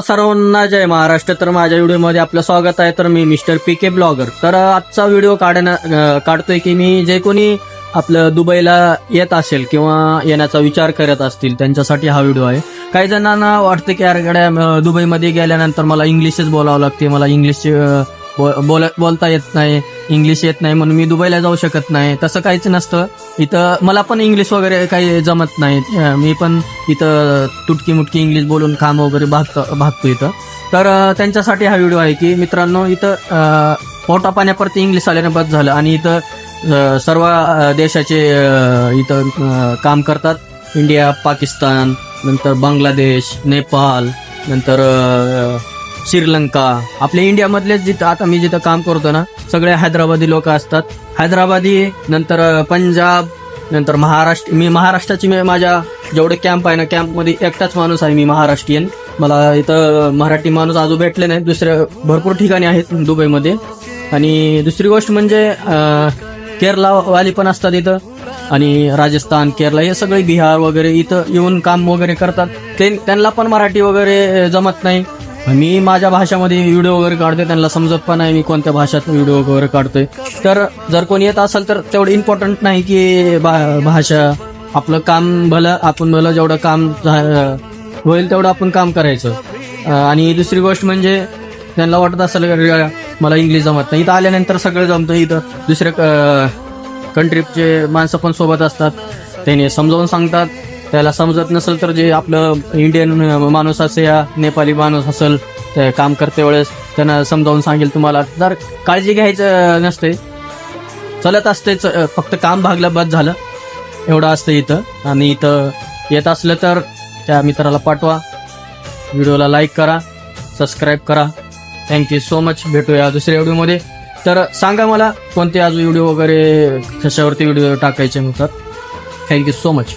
सर्वांना जय महाराष्ट्र. तर माझ्या व्हिडिओमध्ये आपलं स्वागत आहे. तर मी मिस्टर PK ब्लॉगर. तर आजचा व्हिडिओ काढतोय की मी जे कोणी आपलं दुबईला येत असेल किंवा येण्याचा विचार करत असतील त्यांच्यासाठी हा व्हिडिओ आहे. काही जणांना वाटतं की यार गड्या दुबईमध्ये गेल्यानंतर मला इंग्लिशच बोलावं लागते, मला इंग्लिश बोलता येत नाही, इंग्लिश येत नाही म्हणून मी दुबईला जाऊ शकत नाही. तसं काहीच नसतं. इथं मला पण इंग्लिश वगैरे काही जमत नाही. मी पण इथं तुटकी मुटकी इंग्लिश बोलून काम वगैरे भागतो इथं. तर त्यांच्यासाठी हा व्हिडिओ आहे की मित्रांनो, इथं पोटा पाण्यापुरती इंग्लिश आल्याने बस झालं आणि इथं सर्व देशाचे इथं काम करतात. इंडिया, पाकिस्तान, नंतर बांगलादेश, नेपाळ, नंतर श्रीलंका. आपल्या इंडियामधलेच जिथं आता मी जिथं काम करतो ना, सगळे हैदराबादी लोक असतात. हैदराबादी, नंतर पंजाब, नंतर महाराष्ट्र. मी महाराष्ट्राची माझ्या जेवढे कॅम्प आहे ना, कॅम्पमध्ये एकटाच माणूस आहे मी महाराष्ट्रीयन. मला इथं मराठी माणूस अजून भेटले नाही. दुसऱ्या भरपूर ठिकाणी आहेत दुबईमध्ये. आणि दुसरी गोष्ट म्हणजे केरलावाली पण असतात इथं, आणि राजस्थान, केरला हे सगळे, बिहार वगैरे इथं येऊन काम वगैरे करतात. त्यांना पण मराठी वगैरे जमत नाही. मी माझ्या भाषामध्ये व्हिडिओ वगैरे काढतोय, त्यांना समजत पण नाही मी कोणत्या भाषेत व्हिडिओ वगैरे काढतोय. तर जर कोणी येत असेल तर तेवढं इम्पॉर्टंट नाही की भाषा. आपलं काम आपण जेवढं काम होईल तेवढं आपण काम करायचं. आणि दुसरी गोष्ट म्हणजे त्यांना वाटत असेल मला इंग्लिश जमत नाही, इथं आल्यानंतर सगळं जमतं. इथं दुसऱ्या कंट्रीचे माणसं पण सोबत असतात, त्याने समजावून सांगतात. त्याला समजत नसेल तर जे आपलं इंडियन माणूस असेल या नेपाळी माणूस असेल, ते काम करते वेळेस त्यांना समजावून सांगेल तुम्हाला. तर काळजी घ्यायचं नसते, चलत असतेच, फक्त काम भागलं बस झालं एवढं असतं इथं. आणि इथं येत असलं तर त्या मित्राला पाठवा, व्हिडिओला लाईक करा, सबस्क्राईब करा. Thank you so much. भेटूया दुसऱ्या व्हिडिओमध्ये. तर सांगा मला कोणते अजून व्हिडिओ वगैरे कशावरती व्हिडिओ टाकायचे म्हणतात. Thank you so much.